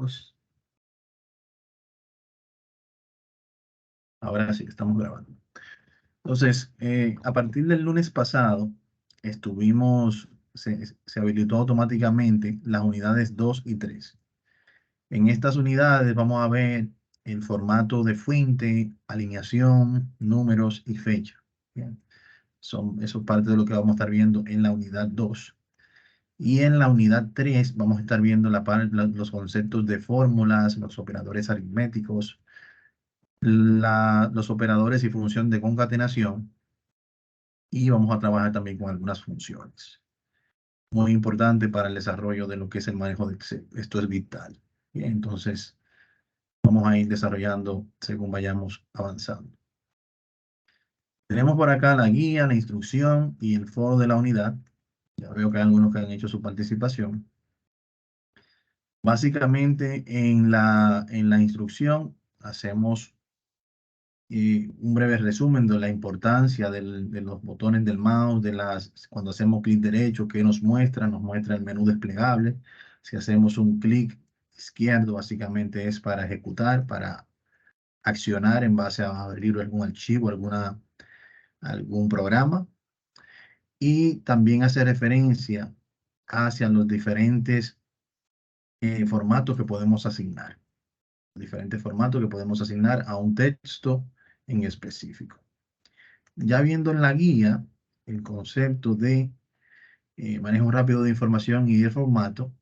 2. Ahora sí, estamos grabando. Entonces, a partir del lunes pasado, se habilitó automáticamente las unidades 2 y 3. En estas unidades vamos a ver el formato de fuente, alineación, números y fecha. Bien. Eso es parte de lo que vamos a estar viendo en la unidad 2. Y en la unidad 3 vamos a estar viendo los conceptos de fórmulas, los operadores aritméticos, los operadores y función de concatenación, y vamos a trabajar también con algunas funciones. Muy importante para el desarrollo de lo que es el manejo de Excel. Esto es vital. Bien, entonces vamos a ir desarrollando según vayamos avanzando. Tenemos por acá la guía, la instrucción y el foro de la unidad. Ya veo que hay algunos que han hecho su participación. Básicamente en la instrucción hacemos un breve resumen de la importancia de los botones del mouse, cuando hacemos clic derecho, que nos muestra el menú desplegable. Si hacemos un clic izquierdo, básicamente es para ejecutar, para accionar en base a abrir algún archivo, algún programa. Y también hace referencia hacia los diferentes formatos que podemos asignar. Diferentes formatos que podemos asignar a un texto en específico. Ya viendo en la guía el concepto de manejo rápido de información y de formato,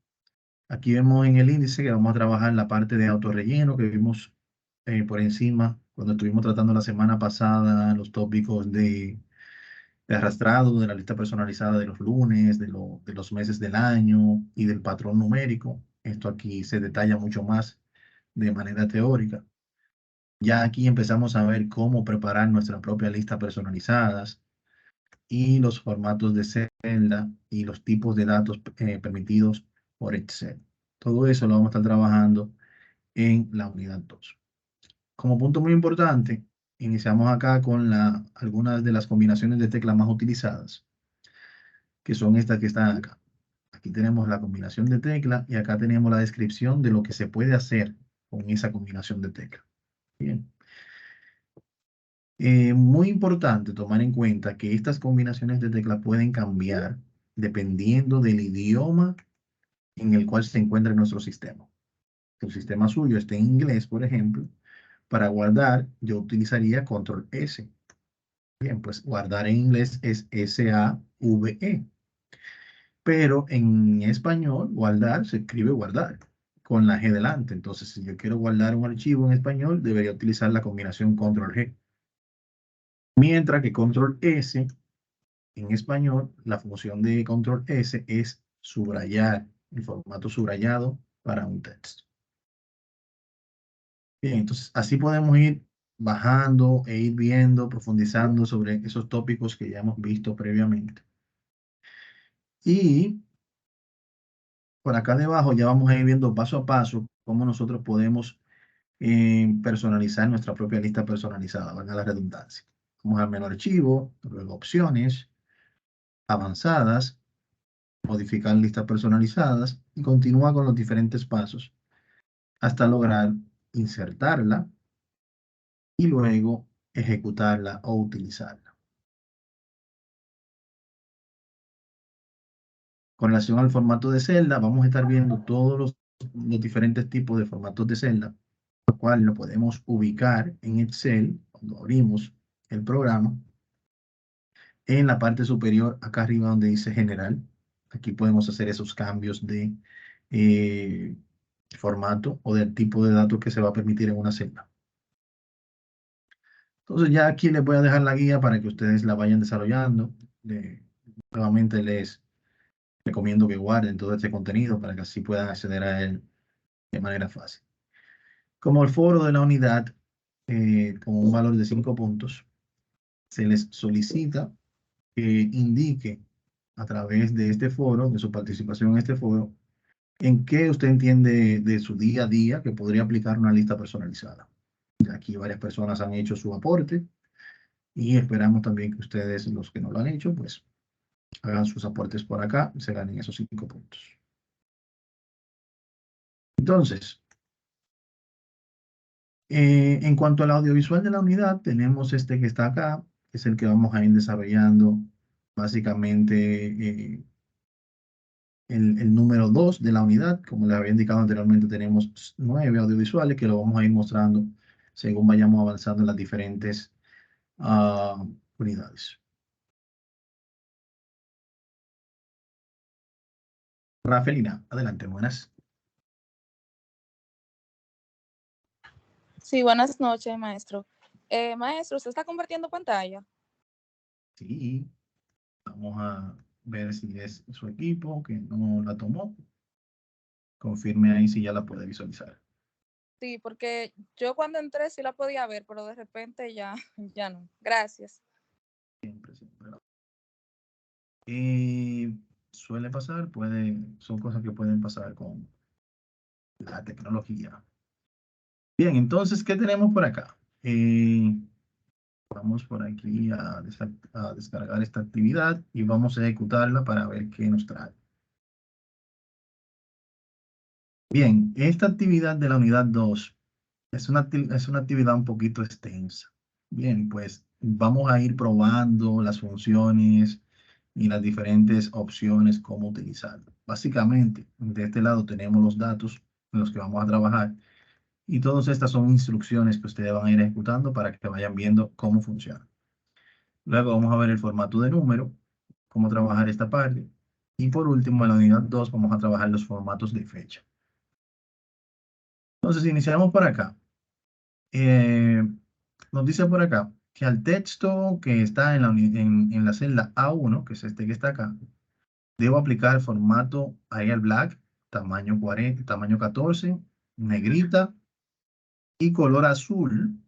aquí vemos en el índice que vamos a trabajar la parte de autorrelleno que vimos por encima cuando estuvimos tratando la semana pasada los tópicos de arrastrado, de la lista personalizada de los lunes, de los meses del año y del patrón numérico. Esto aquí se detalla mucho más de manera teórica. Ya aquí empezamos a ver cómo preparar nuestra propia lista personalizadas y los formatos de celda y los tipos de datos permitidos por Excel. Todo eso lo vamos a estar trabajando en la unidad 2. Como punto muy importante, iniciamos acá con algunas de las combinaciones de teclas más utilizadas, que son estas que están acá. Aquí tenemos la combinación de tecla y acá tenemos la descripción de lo que se puede hacer con esa combinación de tecla. Bien. Muy importante tomar en cuenta que estas combinaciones de tecla pueden cambiar dependiendo del idioma en el cual se encuentra nuestro sistema. Si el sistema suyo está en inglés, por ejemplo, para guardar yo utilizaría control S. Bien, pues guardar en inglés es S-A-V-E. Pero en español, guardar se escribe guardar con la G delante. Entonces, si yo quiero guardar un archivo en español, debería utilizar la combinación control G. Mientras que control S en español, la función de control S es subrayar, el formato subrayado para un texto. Bien, entonces así podemos ir bajando e ir viendo, profundizando sobre esos tópicos que ya hemos visto previamente. Y por acá debajo ya vamos a ir viendo paso a paso cómo nosotros podemos personalizar nuestra propia lista personalizada, valga la redundancia. Vamos al menú archivo, luego opciones, avanzadas, modificar listas personalizadas y continúa con los diferentes pasos hasta lograr insertarla y luego ejecutarla o utilizarla. Con relación al formato de celda, vamos a estar viendo todos los diferentes tipos de formatos de celda, lo cual lo podemos ubicar en Excel cuando abrimos el programa. En la parte superior, acá arriba donde dice general, aquí podemos hacer esos cambios de eh, formato o del tipo de datos que se va a permitir en una celda. Entonces ya aquí les voy a dejar la guía para que ustedes la vayan desarrollando. Nuevamente les recomiendo que guarden todo este contenido para que así puedan acceder a él de manera fácil. Como el foro de la unidad, con un valor de 5 puntos, se les solicita que indique a través de este foro, de su participación en este foro, en qué usted entiende de su día a día que podría aplicar una lista personalizada. Aquí varias personas han hecho su aporte y esperamos también que ustedes, los que no lo han hecho, pues hagan sus aportes por acá y se ganen esos 5 puntos. Entonces, En cuanto al audiovisual de la unidad, tenemos este que está acá, que es el que vamos a ir desarrollando básicamente el número 2 de la unidad. Como les había indicado anteriormente, tenemos 9 audiovisuales que lo vamos a ir mostrando según vayamos avanzando en las diferentes unidades. Rafelina, adelante, buenas. Sí, buenas noches, maestro. Maestro, ¿usted está compartiendo pantalla? Sí, vamos a ver si es su equipo que no la tomó. Confirme ahí si ya la puede visualizar. Sí, porque yo cuando entré sí la podía ver, pero de repente ya, ya no. Gracias. Siempre, siempre. Y suele pasar, son cosas que pueden pasar con la tecnología. Bien, entonces, ¿qué tenemos por acá? Vamos por aquí a descargar esta actividad y vamos a ejecutarla para ver qué nos trae. Bien, esta actividad de la unidad 2 es una actividad un poquito extensa. Bien, pues vamos a ir probando las funciones y las diferentes opciones, cómo utilizarlo. Básicamente, de este lado tenemos los datos en los que vamos a trabajar y todas estas son instrucciones que ustedes van a ir ejecutando para que vayan viendo cómo funciona. Luego vamos a ver el formato de número, cómo trabajar esta parte. Y por último, en la unidad 2 vamos a trabajar los formatos de fecha. Entonces, iniciamos por acá. Eh, Nos dice por acá que al texto que está en la celda A1, que es este que está acá, debo aplicar formato Arial Black, tamaño 40, tamaño 14, negrita y color azul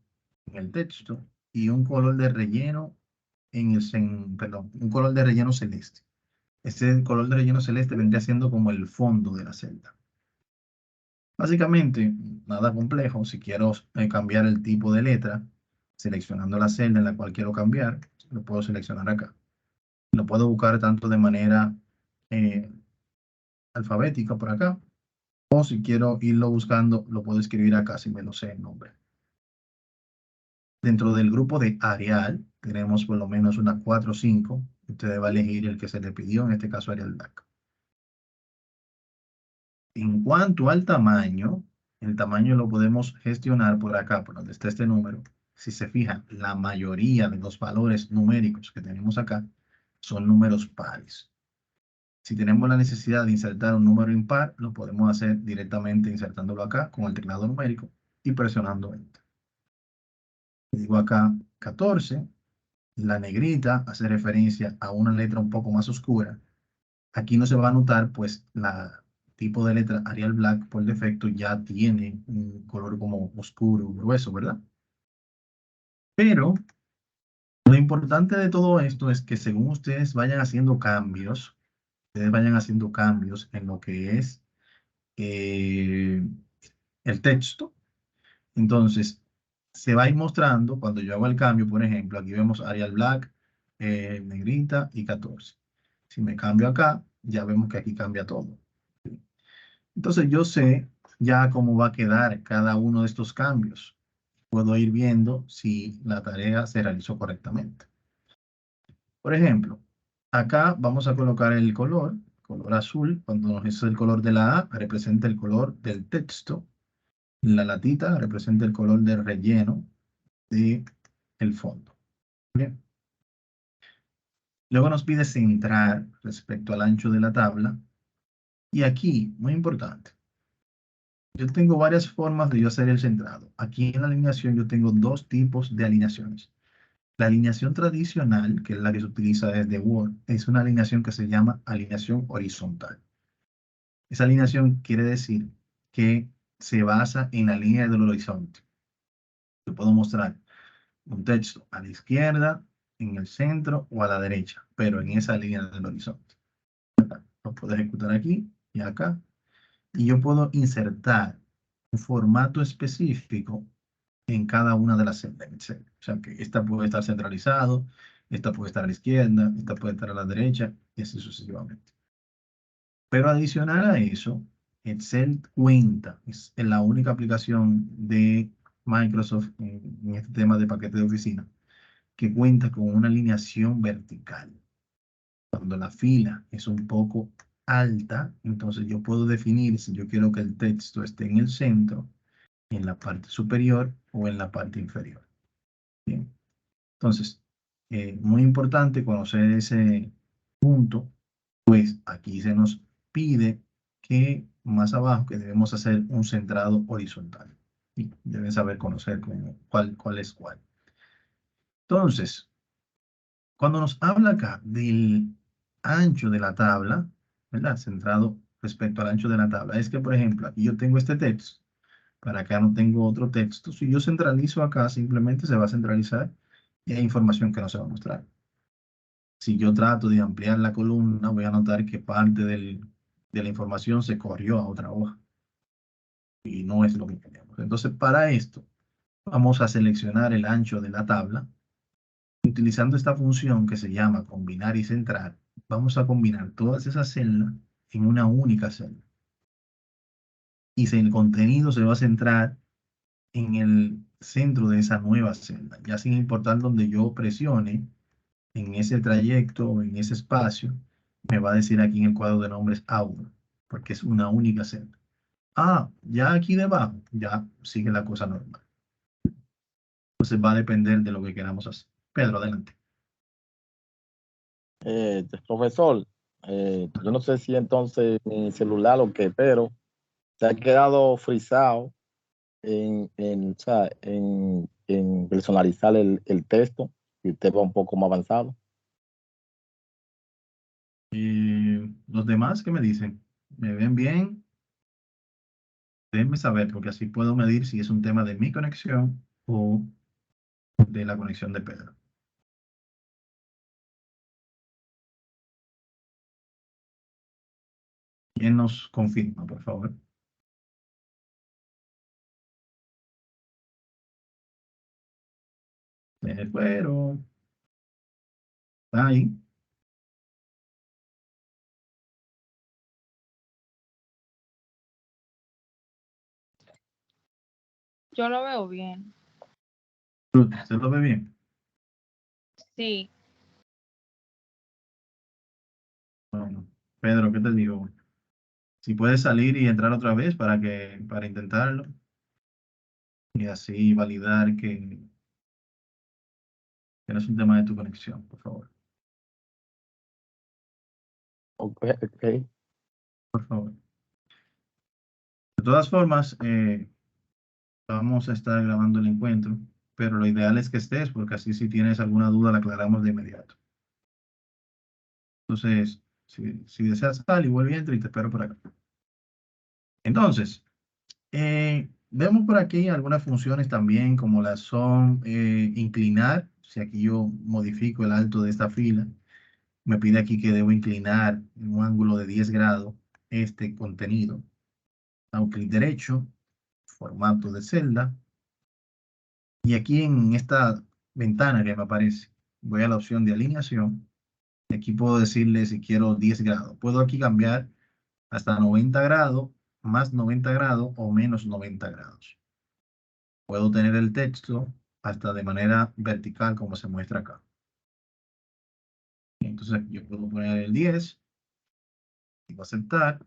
en el texto y un color de relleno perdón, un color de relleno celeste. Este color de relleno celeste vendría siendo como el fondo de la celda. Básicamente, nada complejo. Si quiero cambiar el tipo de letra, seleccionando la celda en la cual quiero cambiar, lo puedo seleccionar acá. Lo puedo buscar tanto de manera eh, alfabética por acá, o si quiero irlo buscando, lo puedo escribir acá si me lo sé el nombre. Dentro del grupo de Arial, tenemos por lo menos unas 4 o 5. Usted va a elegir el que se le pidió, en este caso Arial Black. En cuanto al tamaño, el tamaño lo podemos gestionar por acá, por donde está este número. Si se fijan, la mayoría de los valores numéricos que tenemos acá son números pares. Si tenemos la necesidad de insertar un número impar, lo podemos hacer directamente insertándolo acá con el teclado numérico y presionando Enter. Digo acá 14, la negrita hace referencia a una letra un poco más oscura. Aquí no se va a notar, pues la tipo de letra Arial Black por defecto ya tiene un color como oscuro, grueso, ¿verdad? Pero lo importante de todo esto es que según ustedes vayan haciendo cambios, en lo que es eh, el texto. Entonces, se va a ir mostrando cuando yo hago el cambio, por ejemplo, aquí vemos Arial Black, negrita y 14. Si me cambio acá, ya vemos que aquí cambia todo. Entonces yo sé ya cómo va a quedar cada uno de estos cambios. Puedo ir viendo si la tarea se realizó correctamente. Por ejemplo, acá vamos a colocar el color azul. Cuando es el color de la A, representa el color del texto. La latita representa el color del relleno del fondo. Bien. Luego nos pide centrar respecto al ancho de la tabla. Y aquí, muy importante, yo tengo varias formas de yo hacer el centrado. Aquí en la alineación yo tengo dos tipos de alineaciones. La alineación tradicional, que es la que se utiliza desde Word, es una alineación que se llama alineación horizontal. Esa alineación quiere decir que se basa en la línea del horizonte. Yo puedo mostrar un texto a la izquierda, en el centro o a la derecha, pero en esa línea del horizonte. Lo puedo ejecutar aquí y acá. Y yo puedo insertar un formato específico en cada una de las celdas en Excel. O sea que esta puede estar centralizado, esta puede estar a la izquierda, esta puede estar a la derecha y así sucesivamente. Pero adicional a eso, Excel cuenta, es la única aplicación de Microsoft en este tema de paquete de oficina, que cuenta con una alineación vertical. Cuando la fila es un poco alta, entonces yo puedo definir si yo quiero que el texto esté en el centro, en la parte superior o en la parte inferior. Bien. Entonces, muy importante conocer ese punto, pues aquí se nos pide que más abajo que debemos hacer un centrado horizontal. Y deben saber conocer cuál es cuál. Entonces, cuando nos habla acá del ancho de la tabla, ¿verdad? Centrado respecto al ancho de la tabla, es que, por ejemplo, aquí yo tengo este texto, para acá no tengo otro texto. Si yo centralizo acá, simplemente se va a centralizar y hay información que no se va a mostrar. Si yo trato de ampliar la columna, voy a notar que parte de la información se corrió a otra hoja y no es lo que queremos. Entonces, para esto, vamos a seleccionar el ancho de la tabla. Utilizando esta función que se llama combinar y centrar, vamos a combinar todas esas celdas en una única celda. Y si el contenido se va a centrar en el centro de esa nueva celda, ya sin importar donde yo presione, en ese trayecto o en ese espacio, me va a decir aquí en el cuadro de nombres Auto, porque es una única celda. Ah, ya aquí debajo, ya sigue la cosa normal. Entonces va a depender de lo que queramos hacer. Pedro, adelante. Profesor, yo no sé si entonces mi celular o qué, pero se ha quedado frisado o sea, en personalizar el texto y usted va un poco más avanzado. Los demás, ¿qué me dicen? ¿Me ven bien? Déjenme saber, porque así puedo medir si es un tema de mi conexión o de la conexión de Pedro. ¿Quién nos confirma, por favor? Pero, ¿está ahí? Yo lo veo bien. ¿Usted lo ve bien? Sí, Bueno, Pedro, ¿qué te digo? Si puedes salir y entrar otra vez para intentarlo y así validar que no es un tema de tu conexión, por favor. Ok, ok. Por favor. De todas formas, vamos a estar grabando el encuentro, pero lo ideal es que estés, porque así si tienes alguna duda la aclaramos de inmediato. Entonces, si deseas salir, vuelve y entra y te espero por acá. Entonces, vemos por aquí algunas funciones también, como las son inclinar. Si aquí yo modifico el alto de esta fila, me pide aquí que debo inclinar en un ángulo de 10 grados este contenido. Hago clic derecho, formato de celda. Y aquí en esta ventana que me aparece, voy a la opción de alineación. Aquí puedo decirle si quiero 10 grados. Puedo aquí cambiar hasta 90 grados, más 90 grados o menos 90 grados. Puedo tener el texto hasta de manera vertical como se muestra acá. Entonces yo puedo poner el 10 y aceptar.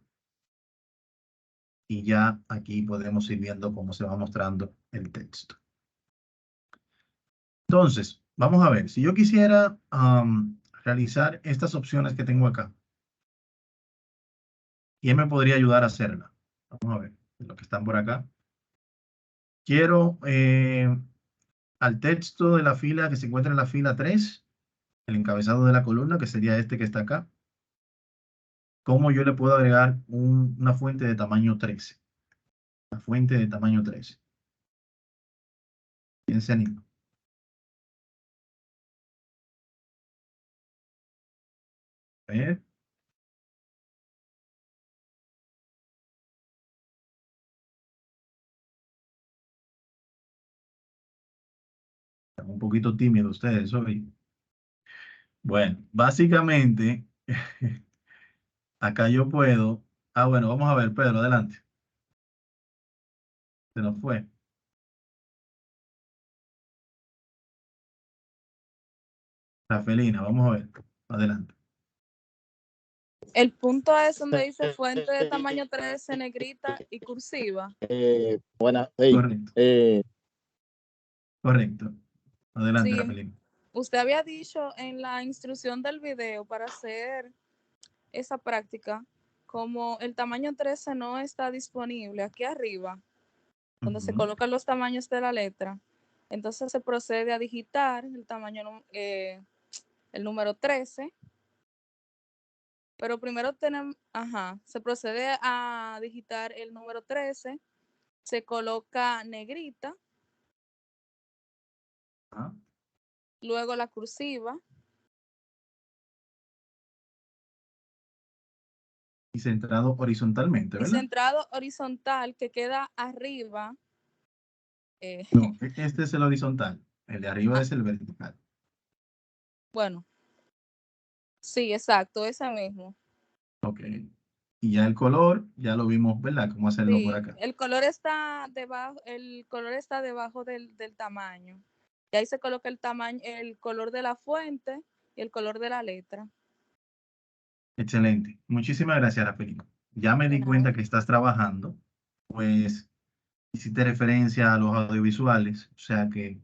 Y ya aquí podemos ir viendo cómo se va mostrando el texto. Entonces, vamos a ver. Si yo quisiera realizar estas opciones que tengo acá, ¿quién me podría ayudar a hacerla? Vamos a ver, los que están por acá. Quiero al texto de la fila que se encuentra en la fila 3, el encabezado de la columna, que sería este que está acá. ¿Cómo yo le puedo agregar una fuente de tamaño 13? La fuente de tamaño 13. ¿Quién se anima? A ver, están un poquito tímidos ustedes hoy. Bueno, básicamente, acá yo puedo. Ah, bueno, vamos a ver, Pedro, adelante. Se nos fue. Rafelina, vamos a ver. Adelante. El punto es donde dice fuente de tamaño 13, negrita y cursiva. Buena, Correcto, correcto. Adelante, Sí, Rafelina. usted había dicho en la instrucción del video para hacer esa práctica, como el tamaño 13 no está disponible aquí arriba, donde se Ujú. colocan los tamaños de la letra, entonces se procede a digitar el tamaño, el número 13, pero primero tenemos, se procede a digitar el número 13, se coloca negrita, Ah, luego la cursiva, y centrado horizontalmente, y ¿verdad? centrado horizontal que queda arriba. eh, No, este es el horizontal. El de arriba ah, es el vertical. bueno, sí, exacto, ese mismo. Ok. Y ya el color, ya lo vimos, ¿verdad? Cómo hacerlo por Sí, acá. el color está debajo del tamaño. Y ahí se coloca el tamaño, el color de la fuente y el color de la letra. Excelente. Muchísimas gracias, Rafaelito. Ya me De di cuenta nada. que estás trabajando, pues hiciste referencia a los audiovisuales, o sea que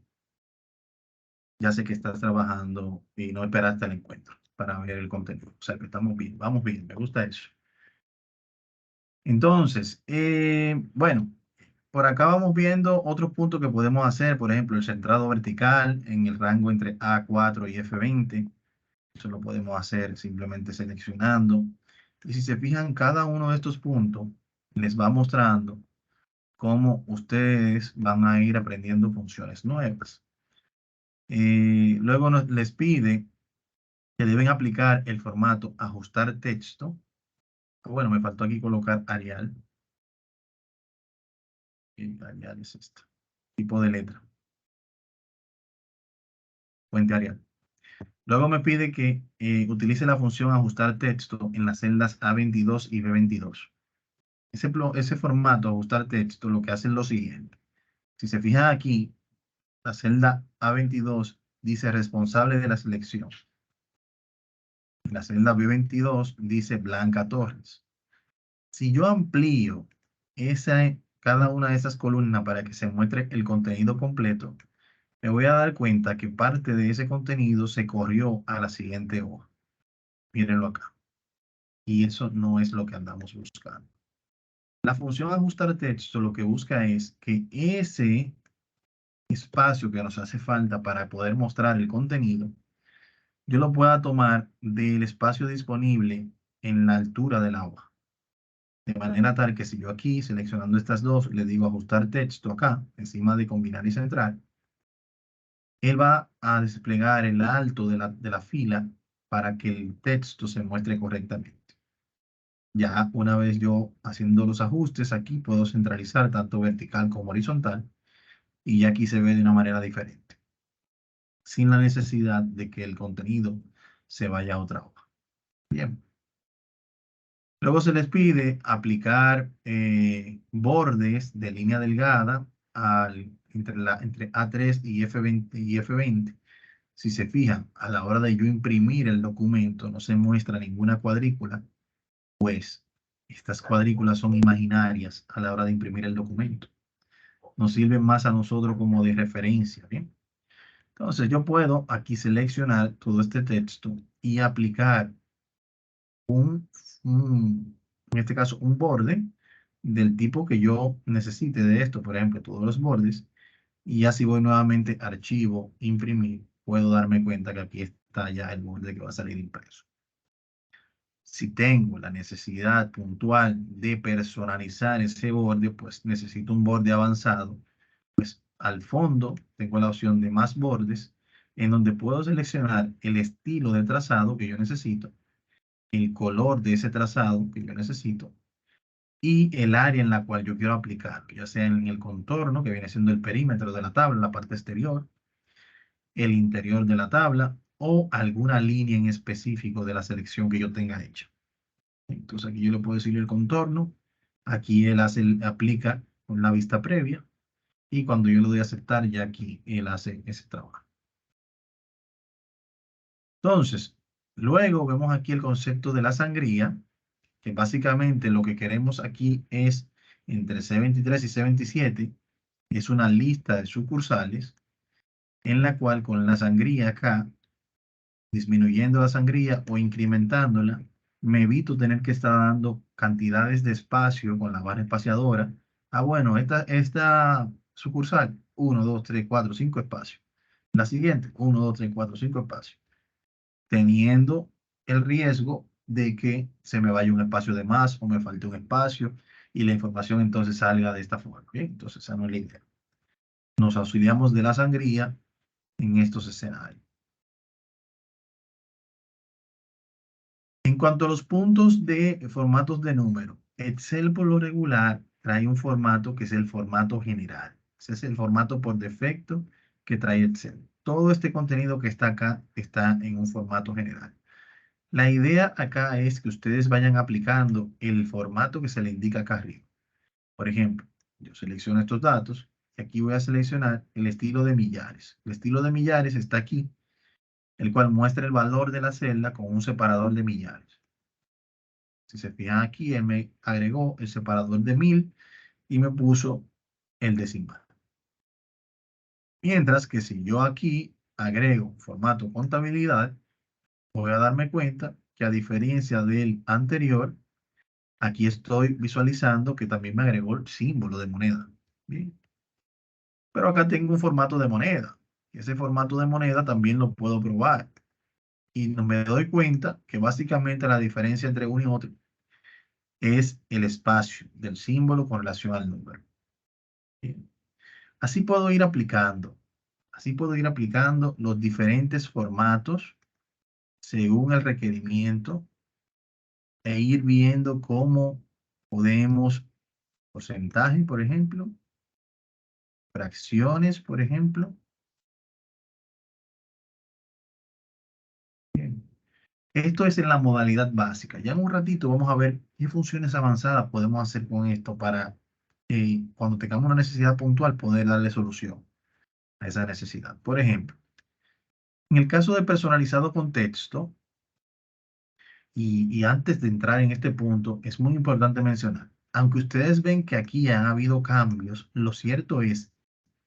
ya sé que estás trabajando y no esperaste el encuentro para ver el contenido. O sea que estamos bien, vamos bien, me gusta eso. Entonces, bueno, por acá vamos viendo otros puntos que podemos hacer, por ejemplo, el centrado vertical en el rango entre A4 y F20. Eso lo podemos hacer simplemente seleccionando. Y si se fijan, cada uno de estos puntos les va mostrando cómo ustedes van a ir aprendiendo funciones nuevas. Luego les pide que deben aplicar el formato ajustar texto. Bueno, me faltó aquí colocar Arial. Arial es esto. Tipo de letra. Fuente Arial. Luego me pide que utilice la función ajustar texto en las celdas A22 y B22. Ese formato, ajustar texto, lo que hace es lo siguiente. Si se fijan aquí, la celda A22 dice responsable de la selección. La celda B22 dice Blanca Torres. Si yo amplío cada una de esas columnas para que se muestre el contenido completo, me voy a dar cuenta que parte de ese contenido se corrió a la siguiente hoja. Mírenlo acá. Y eso no es lo que andamos buscando. La función ajustar texto lo que busca es que ese espacio que nos hace falta para poder mostrar el contenido, yo lo pueda tomar del espacio disponible en la altura de la hoja. De manera tal que si yo aquí, seleccionando estas dos, le digo ajustar texto acá, encima de combinar y centrar, él va a desplegar el alto de la fila para que el texto se muestre correctamente. Ya una vez yo haciendo los ajustes aquí, puedo centralizar tanto vertical como horizontal y ya aquí se ve de una manera diferente, sin la necesidad de que el contenido se vaya a otra hoja. Bien. Luego se les pide aplicar bordes de línea delgada entre A3 y F20. Si se fijan, a la hora de yo imprimir el documento no se muestra ninguna cuadrícula, pues estas cuadrículas son imaginarias a la hora de imprimir el documento. Nos sirven más a nosotros como de referencia, ¿bien? Entonces yo puedo aquí seleccionar todo este texto y aplicar un, en este caso, un borde del tipo que yo necesite de esto, por ejemplo, todos los bordes, y ya si voy nuevamente a archivo, imprimir, puedo darme cuenta que aquí está ya el borde que va a salir impreso. Si tengo la necesidad puntual de personalizar ese borde, pues necesito un borde avanzado. Pues al fondo tengo la opción de más bordes, en donde puedo seleccionar el estilo de trazado que yo necesito, el color de ese trazado que yo necesito y el área en la cual yo quiero aplicar, ya sea en el contorno, que viene siendo el perímetro de la tabla, la parte exterior, el interior de la tabla o alguna línea en específico de la selección que yo tenga hecha. Entonces aquí yo le puedo decir el contorno, aquí él aplica con la vista previa y cuando yo le doy a aceptar ya aquí él hace ese trabajo. Entonces, luego vemos aquí el concepto de la sangría, que básicamente lo que queremos aquí es entre C23 y C27, es una lista de sucursales en la cual con la sangría acá, disminuyendo la sangría o incrementándola, me evito tener que estar dando cantidades de espacio con la barra espaciadora. Ah, bueno, esta sucursal, 1, 2, 3, 4, 5 espacios. La siguiente, 1, 2, 3, 4, 5 espacios. Teniendo el riesgo de que se me vaya un espacio de más o me falte un espacio y la información entonces salga de esta forma. ¿Bien? Entonces, esa no es la idea. Nos auxiliamos de la sangría en estos escenarios. En cuanto a los puntos de formatos de número, Excel por lo regular trae un formato que es el formato general. Ese es el formato por defecto que trae Excel. Todo este contenido que está acá está en un formato general. La idea acá es que ustedes vayan aplicando el formato que se le indica acá arriba. Por ejemplo, yo selecciono estos datos y aquí voy a seleccionar el estilo de millares. El estilo de millares está aquí, el cual muestra el valor de la celda con un separador de millares. Si se fijan aquí, él me agregó el separador de 1000 y me puso el decimal. Mientras que si yo aquí agrego formato contabilidad, voy a darme cuenta que a diferencia del anterior, aquí estoy visualizando que también me agregó el símbolo de moneda. Bien. Pero acá tengo un formato de moneda. Ese formato de moneda también lo puedo probar. Y no me doy cuenta que básicamente la diferencia entre uno y otro es el espacio del símbolo con relación al número. Bien. Así puedo ir aplicando. Así puedo ir aplicando los diferentes formatos según el requerimiento e ir viendo cómo podemos, porcentaje, por ejemplo, fracciones, por ejemplo. Bien. Esto es en la modalidad básica. Ya en un ratito vamos a ver qué funciones avanzadas podemos hacer con esto para cuando tengamos una necesidad puntual poder darle solución a esa necesidad. Por ejemplo, en el caso de personalizado con texto, y antes de entrar en este punto, es muy importante mencionar, aunque ustedes ven que aquí han habido cambios, lo cierto es,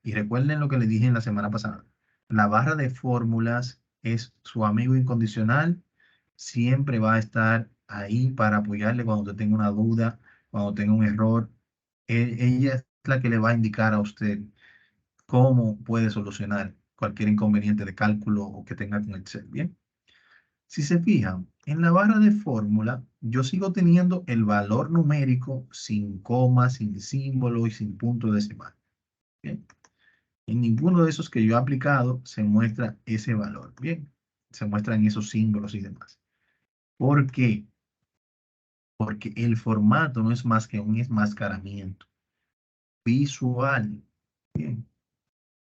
y recuerden lo que les dije en la semana pasada, la barra de fórmulas es su amigo incondicional, siempre va a estar ahí para apoyarle cuando usted tenga una duda, cuando tenga un error. Ella es la que le va a indicar a usted cómo puede solucionar cualquier inconveniente de cálculo o que tenga con Excel. Bien. Si se fijan, en la barra de fórmula, yo sigo teniendo el valor numérico sin coma, sin símbolo y sin punto decimal. Bien. En ninguno de esos que yo he aplicado se muestra ese valor. Bien. Se muestran esos símbolos y demás. ¿Por qué? Porque el formato no es más que un enmascaramiento visual. Bien.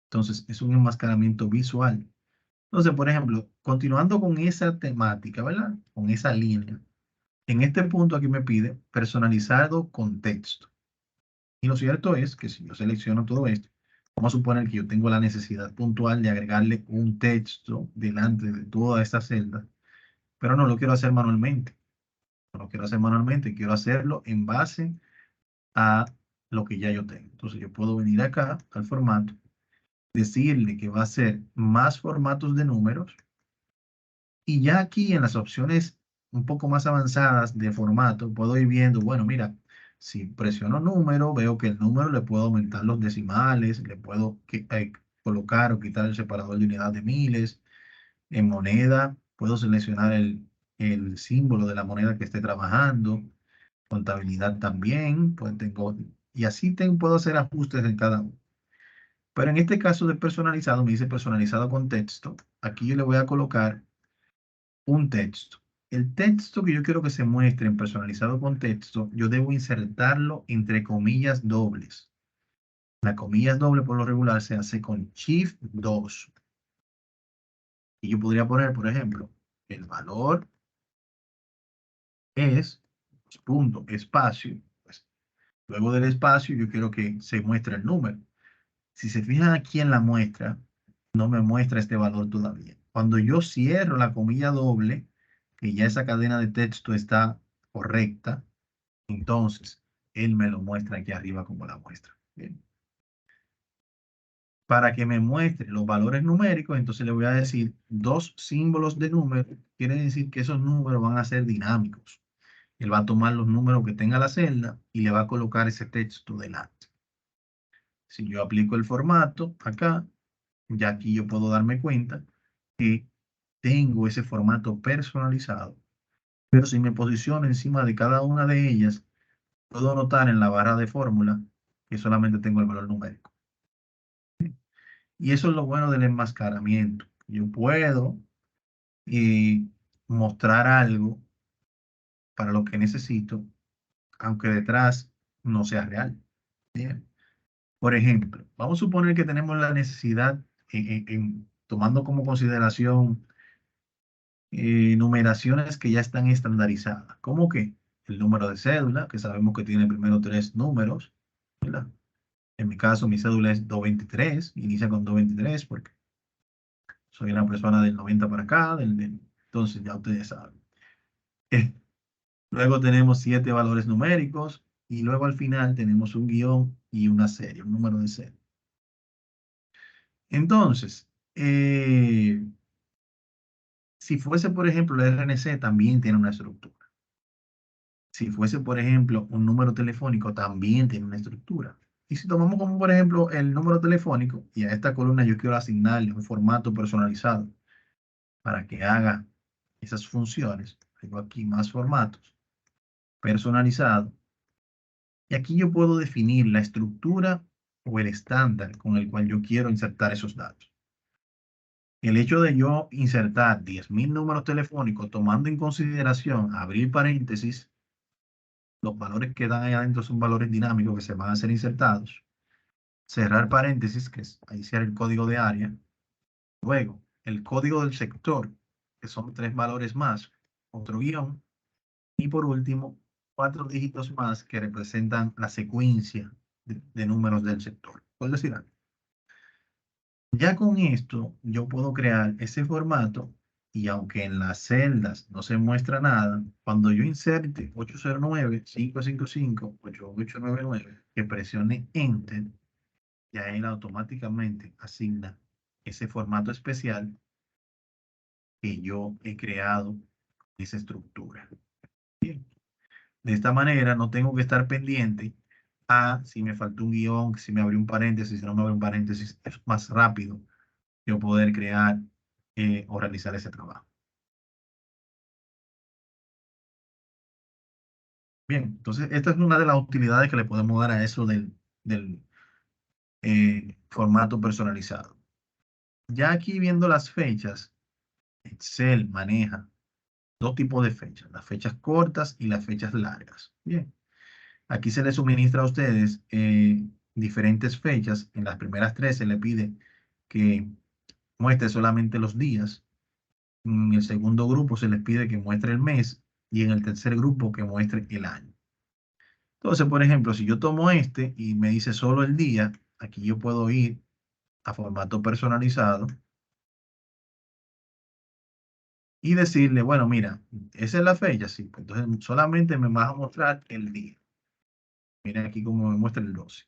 Entonces, es un enmascaramiento visual. Entonces, por ejemplo, continuando con esa temática, ¿verdad? Con esa línea. En este punto aquí me pide personalizado con texto. Y lo cierto es que si yo selecciono todo esto, vamos a suponer que yo tengo la necesidad puntual de agregarle un texto delante de toda esta celda, pero no lo quiero hacer manualmente. No lo quiero hacer manualmente, quiero hacerlo en base a lo que ya yo tengo. Entonces yo puedo venir acá al formato, decirle que va a ser más formatos de números y ya aquí en las opciones un poco más avanzadas de formato, puedo ir viendo, bueno, mira, si presiono número, veo que el número le puedo aumentar los decimales, le puedo colocar o quitar el separador de unidad de miles. En moneda, puedo seleccionar el símbolo de la moneda que esté trabajando. Contabilidad también, pues tengo, y así puedo hacer ajustes en cada uno. Pero en este caso de personalizado, me dice personalizado con texto. Aquí yo le voy a colocar un texto. El texto que yo quiero que se muestre en personalizado con texto, yo debo insertarlo entre comillas dobles. La comillas doble por lo regular se hace con Shift 2. Y yo podría poner, por ejemplo, el valor es punto, espacio. Pues, luego del espacio yo quiero que se muestre el número. Si se fijan aquí en la muestra, no me muestra este valor todavía. Cuando yo cierro la comilla doble, que ya esa cadena de texto está correcta, entonces él me lo muestra aquí arriba como la muestra. Bien. Para que me muestre los valores numéricos, entonces le voy a decir dos símbolos de número. Quiere decir que esos números van a ser dinámicos. Él va a tomar los números que tenga la celda y le va a colocar ese texto delante. Si yo aplico el formato acá, ya aquí yo puedo darme cuenta que tengo ese formato personalizado. Pero si me posiciono encima de cada una de ellas, puedo notar en la barra de fórmula que solamente tengo el valor numérico. Y eso es lo bueno del enmascaramiento. Yo puedo mostrar algo para lo que necesito, aunque detrás no sea real. Bien. Por ejemplo, vamos a suponer que tenemos la necesidad, tomando como consideración numeraciones que ya están estandarizadas. ¿Cómo que? El número de cédula, que sabemos que tiene primero tres números, ¿verdad? En mi caso, mi cédula es 223, inicia con 223 porque soy una persona del 90 para acá, entonces ya ustedes saben. Luego tenemos 7 valores numéricos y luego al final tenemos un guión y una serie, un número de serie. Entonces, si fuese, por ejemplo, el RNC, también tiene una estructura. Si fuese, por ejemplo, un número telefónico, también tiene una estructura. Y si tomamos como, por ejemplo, el número telefónico y a esta columna yo quiero asignarle un formato personalizado para que haga esas funciones, tengo aquí más formatos personalizados. Y aquí yo puedo definir la estructura o el estándar con el cual yo quiero insertar esos datos. El hecho de yo insertar 10.000 números telefónicos tomando en consideración abrir paréntesis, los valores que dan ahí adentro son valores dinámicos que se van a ser insertados. Cerrar paréntesis, que es ahí será el código de área. Luego, el código del sector, que son 3 valores más, otro guión. Y por último, 4 dígitos más que representan la secuencia de números del sector. Por decir algo. Ya con esto, yo puedo crear ese formato y aunque en las celdas no se muestra nada, cuando yo inserte 809-555-8899, que presione Enter, ya él automáticamente asigna ese formato especial que yo he creado, esa estructura. Bien. De esta manera no tengo que estar pendiente a si me faltó un guión, si me abrió un paréntesis, si no me abrió un paréntesis, es más rápido yo poder crear o realizar ese trabajo. Bien, entonces esta es una de las utilidades que le podemos dar a eso del formato personalizado. Ya aquí viendo las fechas, Excel maneja dos tipos de fechas, las fechas cortas y las fechas largas. Bien, aquí se les suministra a ustedes diferentes fechas. En las primeras 3 se le pide que muestre solamente los días. En el segundo grupo se les pide que muestre el mes y en el tercer grupo que muestre el año. Entonces, por ejemplo, si yo tomo este y me dice solo el día, aquí yo puedo ir a formato personalizado y decirle, bueno, mira, esa es la fecha, sí, pues entonces solamente me vas a mostrar el día. Miren aquí cómo me muestra el 12.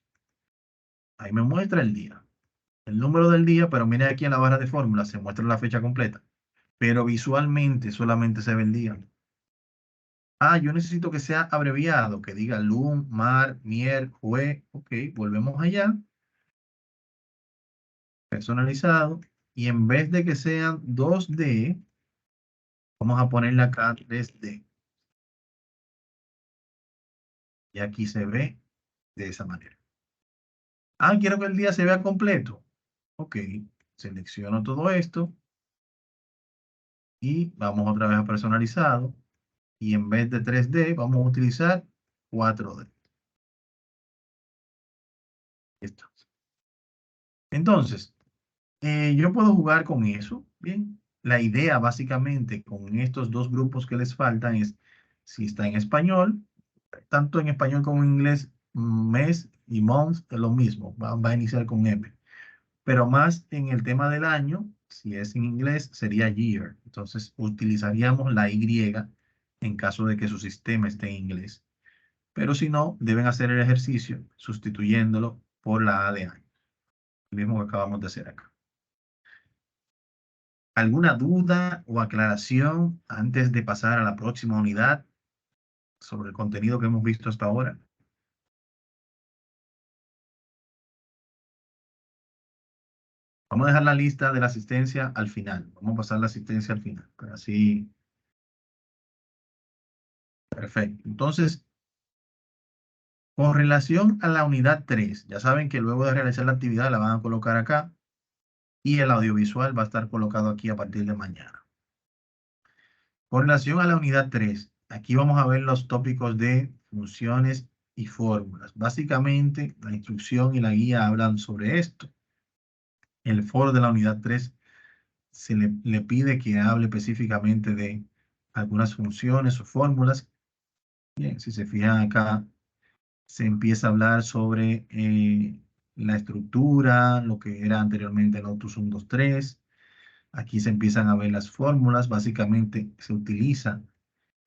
Ahí me muestra el día. El número del día, pero miren aquí en la barra de fórmula se muestra la fecha completa. Pero visualmente solamente se ve el día. Ah, yo necesito que sea abreviado, que diga lun, mar, mier, jue. Ok, volvemos allá. Personalizado. Y en vez de que sean 2D, vamos a ponerle acá 3D. Y aquí se ve de esa manera. Ah, quiero que el día se vea completo. Ok, selecciono todo esto. Y vamos otra vez a personalizado. Y en vez de 3D, vamos a utilizar 4D. Listo. Entonces, yo puedo jugar con eso. Bien. La idea básicamente con estos dos grupos que les faltan es, si está en español, tanto en español como en inglés, mes y month es lo mismo. Va a iniciar con M. Pero más en el tema del año, Si es en inglés, sería year. Entonces, utilizaríamos la Y en caso de que su sistema esté en inglés. Pero si no, deben hacer el ejercicio sustituyéndolo por la A de año. Lo mismo que acabamos de hacer acá. ¿Alguna duda o aclaración antes de pasar a la próxima unidad sobre el contenido que hemos visto hasta ahora? Vamos a dejar la lista de la asistencia al final. Vamos a pasar la asistencia al final. Pero así. Perfecto. Entonces, con relación a la unidad 3, ya saben que luego de realizar la actividad la van a colocar acá y el audiovisual va a estar colocado aquí a partir de mañana. Con relación a la unidad 3, aquí vamos a ver los tópicos de funciones y fórmulas. Básicamente, la instrucción y la guía hablan sobre esto. El foro de la unidad 3 le pide que hable específicamente de algunas funciones o fórmulas. Bien, si se fijan acá, se empieza a hablar sobre la estructura, lo que era anteriormente el Lotus 1, 2, 3. Aquí se empiezan a ver las fórmulas. Básicamente se utiliza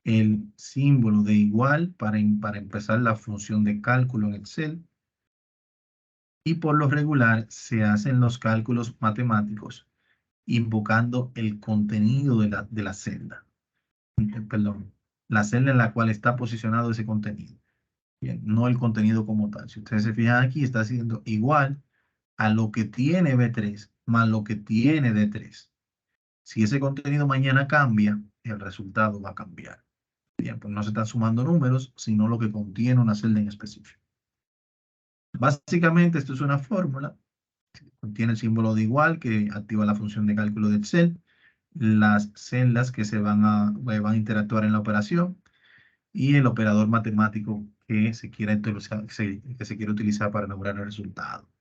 el símbolo de igual para empezar la función de cálculo en Excel. Y por lo regular se hacen los cálculos matemáticos invocando el contenido de la celda. Perdón, la celda en la cual está posicionado ese contenido. Bien, no el contenido como tal. Si ustedes se fijan aquí, está haciendo igual a lo que tiene B3 más lo que tiene D3. Si ese contenido mañana cambia, el resultado va a cambiar. Bien, pues no se están sumando números, sino lo que contiene una celda en específico. Básicamente, esto es una fórmula. Contiene el símbolo de igual que activa la función de cálculo de Excel. Las celdas que van a interactuar en la operación y el operador matemático que se quiere utilizar para elaborar el resultado.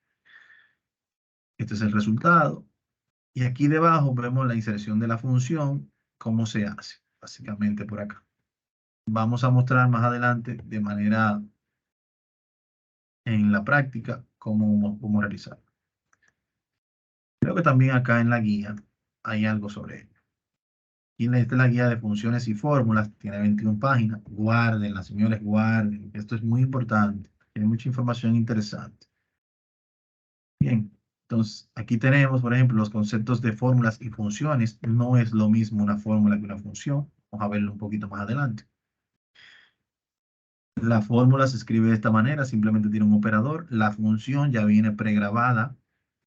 Este es el resultado. Y aquí debajo vemos la inserción de la función, cómo se hace, básicamente por acá. Vamos a mostrar más adelante de manera en la práctica cómo realizarlo. Creo que también acá en la guía hay algo sobre ello. Y esta es la guía de funciones y fórmulas, tiene 21 páginas. Guárdenla, señores, guarden. Esto es muy importante. Tiene mucha información interesante. Bien, entonces aquí tenemos, por ejemplo, los conceptos de fórmulas y funciones. No es lo mismo una fórmula que una función. Vamos a verlo un poquito más adelante. La fórmula se escribe de esta manera, simplemente tiene un operador. La función ya viene pregrabada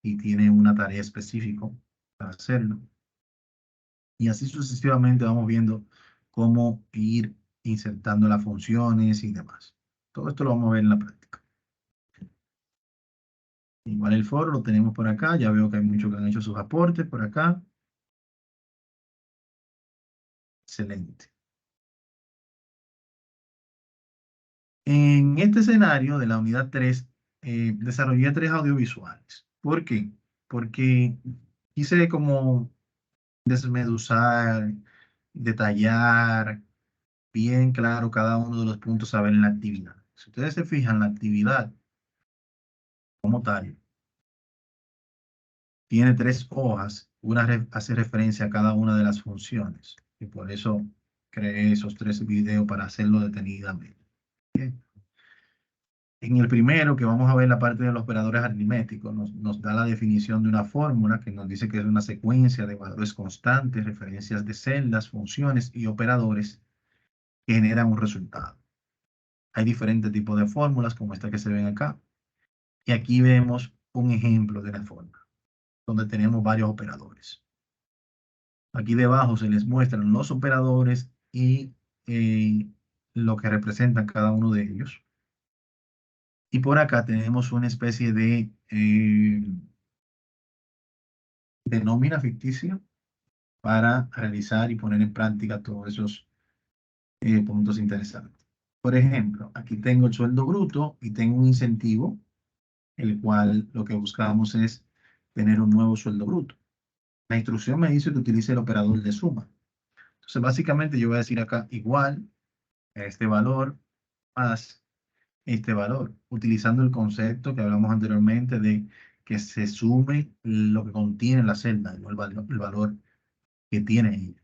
y tiene una tarea específica para hacerlo. Y así sucesivamente vamos viendo cómo ir insertando las funciones y demás. Todo esto lo vamos a ver en la práctica. Igual el foro lo tenemos por acá. Ya veo que hay muchos que han hecho sus aportes por acá. Excelente. En este escenario de la unidad 3, desarrollé 3 audiovisuales. ¿Por qué? Porque quise como desmeduzar, detallar bien claro cada uno de los puntos a ver en la actividad. Si ustedes se fijan, la actividad como tal tiene 3 hojas. Una hace referencia a cada una de las funciones. Y por eso creé esos 3 videos para hacerlo detenidamente. Bien. En el primero, que vamos a ver la parte de los operadores aritméticos, nos da la definición de una fórmula que nos dice que es una secuencia de valores constantes, referencias de celdas, funciones y operadores que generan un resultado. Hay diferentes tipos de fórmulas, como esta que se ven acá. Y aquí vemos un ejemplo de la fórmula, donde tenemos varios operadores. Aquí debajo se les muestran los operadores y lo que representan cada uno de ellos. Y por acá tenemos una especie de nómina ficticia para realizar y poner en práctica todos esos puntos interesantes. Por ejemplo, aquí tengo el sueldo bruto y tengo un incentivo, el cual lo que buscamos es tener un nuevo sueldo bruto. La instrucción me dice que utilice el operador de suma. Entonces, básicamente yo voy a decir acá igual a este valor más este valor, utilizando el concepto que hablamos anteriormente de que se sume lo que contiene la celda, no el valor que tiene ella.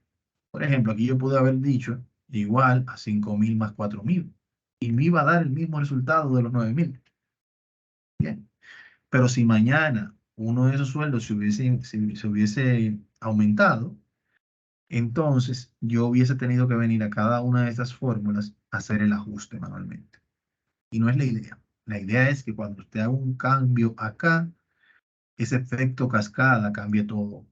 Por ejemplo, aquí yo pude haber dicho igual a 5.000 más 4.000 y me iba a dar el mismo resultado de los 9.000. Bien. Pero si mañana uno de esos sueldos se hubiese aumentado, entonces yo hubiese tenido que venir a cada una de estas fórmulas a hacer el ajuste manualmente. Y no es la idea. La idea es que cuando usted haga un cambio acá, ese efecto cascada cambie todo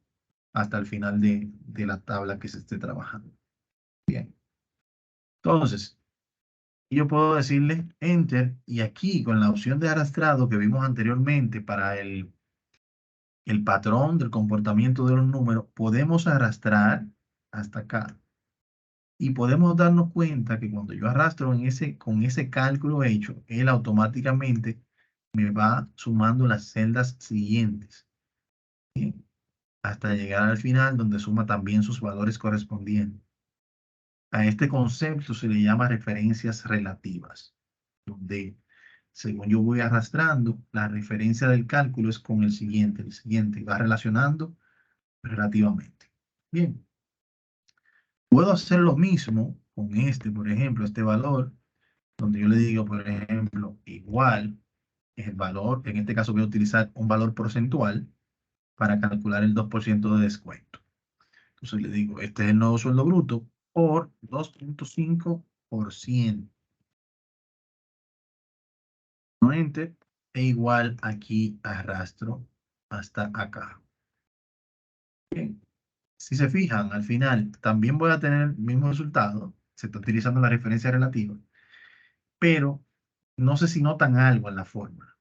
hasta el final de la tabla que se esté trabajando. Bien. Entonces, yo puedo decirle Enter y aquí con la opción de arrastrado que vimos anteriormente para el patrón del comportamiento de los números, podemos arrastrar hasta acá. Y podemos darnos cuenta que cuando yo arrastro con ese cálculo hecho, él automáticamente me va sumando las celdas siguientes. Bien, hasta llegar al final donde suma también sus valores correspondientes. A este concepto se le llama referencias relativas, donde según yo voy arrastrando, la referencia del cálculo es con el siguiente va relacionando relativamente. Bien, puedo hacer lo mismo con este, por ejemplo, este valor, donde yo le digo, por ejemplo, igual es el valor, en este caso voy a utilizar un valor porcentual para calcular el 2% de descuento. Entonces le digo, este es el nuevo sueldo bruto por 2.5%. Enter e igual aquí arrastro hasta acá. Bien. Si se fijan, al final también voy a tener el mismo resultado. Se está utilizando la referencia relativa. Pero no sé si notan algo en la fórmula.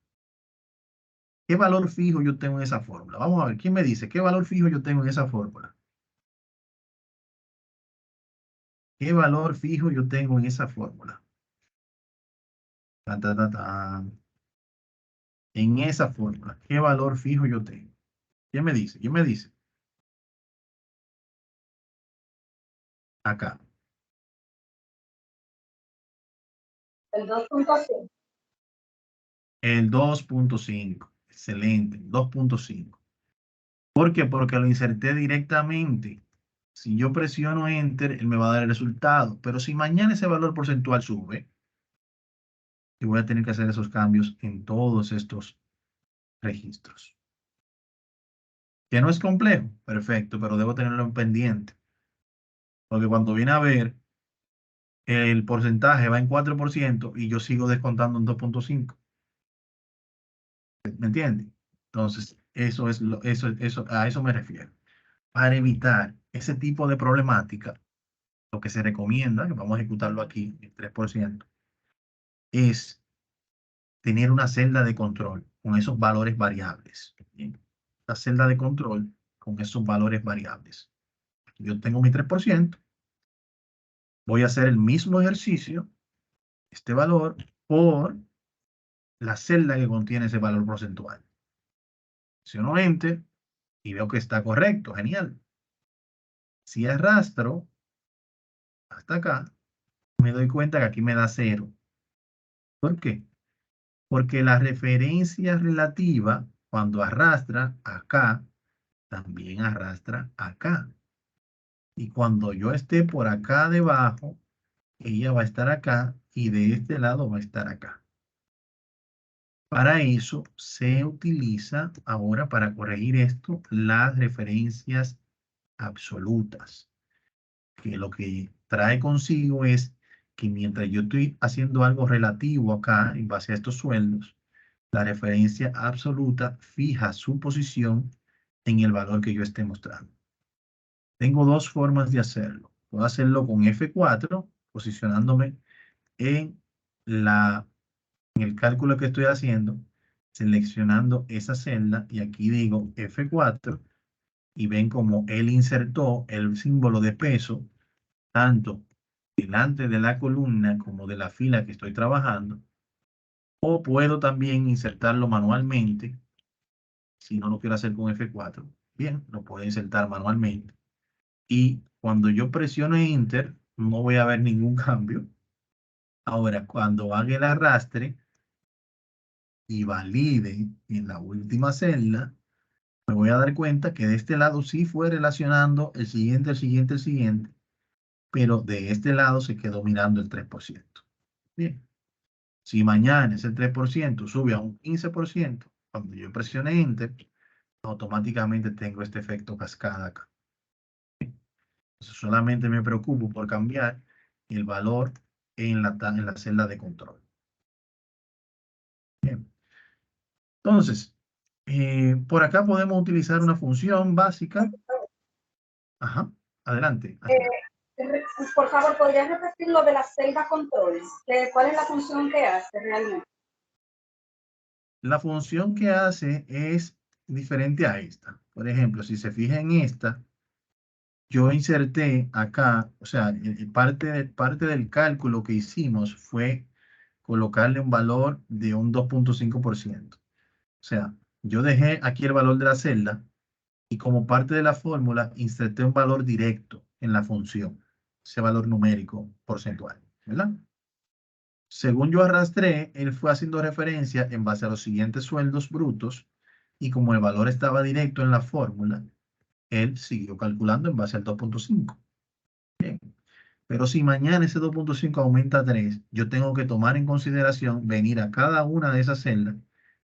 ¿Qué valor fijo yo tengo en esa fórmula? Vamos a ver, ¿quién me dice qué valor fijo yo tengo en esa fórmula? ¿Qué valor fijo yo tengo en esa fórmula? Tan, tan, tan, tan. En esa fórmula, ¿qué valor fijo yo tengo? ¿Quién me dice? ¿Quién me dice? Acá. El 2.5. El 2.5. Excelente. 2.5. ¿Por qué? Porque lo inserté directamente. Si yo presiono Enter, él me va a dar el resultado. Pero si mañana ese valor porcentual sube, yo voy a tener que hacer esos cambios en todos estos registros. Que no es complejo, perfecto, pero debo tenerlo en pendiente. Porque cuando viene a ver, el porcentaje va en 4% y yo sigo descontando en 2.5. ¿Me entiende? Entonces, a eso me refiero. Para evitar ese tipo de problemática, lo que se recomienda, que vamos a ejecutarlo aquí, el 3%, es tener una celda de control con esos valores variables. Bien. La celda de control con esos valores variables. Yo tengo mi 3%, voy a hacer el mismo ejercicio, este valor, por la celda que contiene ese valor porcentual. Presiono Enter y veo que está correcto, genial. Si arrastro hasta acá, me doy cuenta que aquí me da 0. ¿Por qué? Porque la referencia relativa, cuando arrastra acá, también arrastra acá. Y cuando yo esté por acá debajo, ella va a estar acá y de este lado va a estar acá. Para eso se utiliza ahora, para corregir esto, las referencias absolutas, que lo que trae consigo es que mientras yo estoy haciendo algo relativo acá en base a estos sueldos, la referencia absoluta fija su posición en el valor que yo esté mostrando. Tengo dos formas de hacerlo. Puedo hacerlo con F4, posicionándome en, en el cálculo que estoy haciendo, seleccionando esa celda y aquí digo F4 y ven como él insertó el símbolo de peso tanto delante de la columna como de la fila que estoy trabajando, o puedo también insertarlo manualmente si no lo quiero hacer con F4. Bien, lo puedo insertar manualmente. Y cuando yo presiono Enter, no voy a ver ningún cambio. Ahora, cuando haga el arrastre, y valide en la última celda, me voy a dar cuenta que de este lado sí fue relacionando el siguiente, el siguiente, el siguiente, pero de este lado se quedó mirando el 3%. Bien. Si mañana ese 3% sube a un 15%, cuando yo presione Enter, automáticamente tengo este efecto cascada acá. Entonces solamente me preocupo por cambiar el valor en la celda de control. Bien. Entonces, por acá podemos utilizar una función básica. Ajá, adelante. Por favor, ¿podrías repetir lo de la celda control? ¿Cuál es la función que hace realmente? La función que hace es diferente a esta. Por ejemplo, si se fija en esta, yo inserté acá, o sea, parte del cálculo que hicimos fue colocarle un valor de un 2.5%. O sea, yo dejé aquí el valor de la celda y como parte de la fórmula inserté un valor directo en la función, ese valor numérico porcentual, ¿verdad? Según yo arrastré, él fue haciendo referencia en base a los siguientes sueldos brutos y como el valor estaba directo en la fórmula, él siguió calculando en base al 2.5. Bien. Pero si mañana ese 2.5 aumenta a 3, yo tengo que tomar en consideración venir a cada una de esas celdas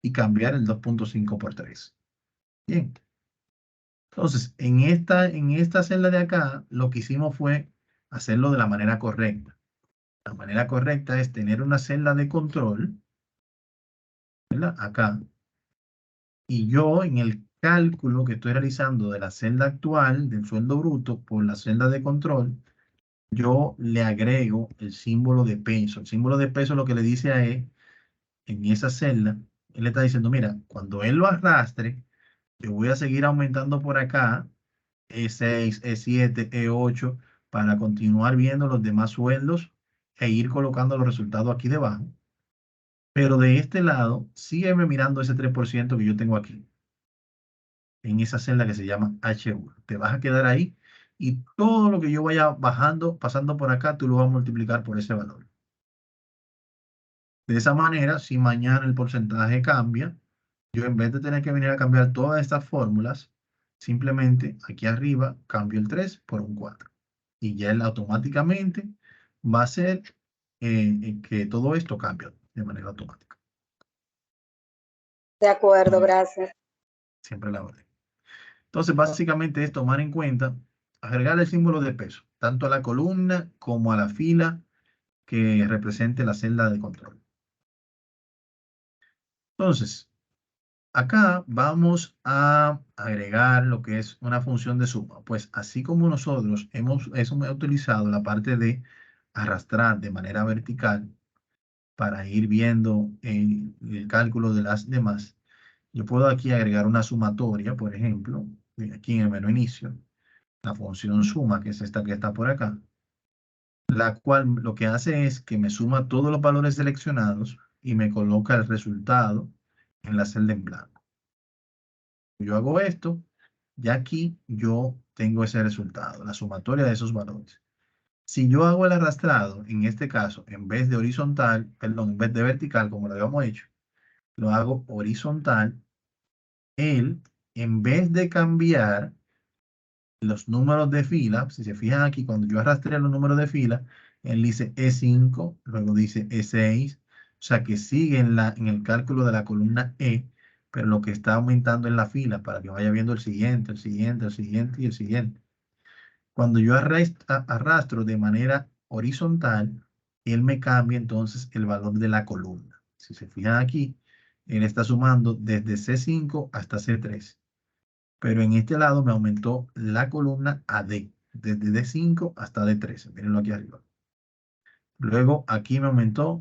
y cambiar el 2.5 por 3. Bien. Entonces, en esta celda de acá, lo que hicimos fue hacerlo de la manera correcta. La manera correcta es tener una celda de control, ¿verdad? Acá. Y yo en el cálculo que estoy realizando de la celda actual, del sueldo bruto, por la celda de control, yo le agrego el símbolo de peso. El símbolo de peso lo que le dice a él, en esa celda, él le está diciendo, mira, cuando él lo arrastre, yo voy a seguir aumentando por acá, E6, E7, E8, para continuar viendo los demás sueldos e ir colocando los resultados aquí debajo. Pero de este lado, sígueme mirando ese 3% que yo tengo aquí, en esa celda que se llama H1. Te vas a quedar ahí y todo lo que yo vaya bajando, pasando por acá, tú lo vas a multiplicar por ese valor. De esa manera, si mañana el porcentaje cambia, yo en vez de tener que venir a cambiar todas estas fórmulas, simplemente aquí arriba cambio el 3 por un 4. Y ya él automáticamente va a hacer que todo esto cambie de manera automática. De acuerdo, gracias. Siempre la orden. Entonces, básicamente es tomar en cuenta, agregar el símbolo de peso, tanto a la columna como a la fila que represente la celda de control. Entonces, acá vamos a agregar lo que es una función de suma. Pues así como nosotros hemos utilizado la parte de arrastrar de manera vertical para ir viendo el cálculo de las demás, yo puedo aquí agregar una sumatoria, por ejemplo, aquí en el menú inicio, la función suma, que es esta que está por acá, la cual lo que hace es que me suma todos los valores seleccionados y me coloca el resultado en la celda en blanco. Yo hago esto, y aquí yo tengo ese resultado, la sumatoria de esos valores. Si yo hago el arrastrado, en este caso, en vez de horizontal, perdón, en vez de vertical, como lo habíamos hecho, lo hago horizontal, él, en vez de cambiar los números de fila, si se fijan aquí, cuando yo arrastré los números de fila, él dice E5, luego dice E6, o sea que sigue en el cálculo de la columna E, pero lo que está aumentando en la fila para que vaya viendo el siguiente, el siguiente, el siguiente y el siguiente. Cuando yo arrastro de manera horizontal, él me cambia entonces el valor de la columna. Si se fijan aquí, él está sumando desde C5 hasta C3. Pero en este lado me aumentó la columna a D, desde D5 hasta D13. Mírenlo aquí arriba. Luego aquí me aumentó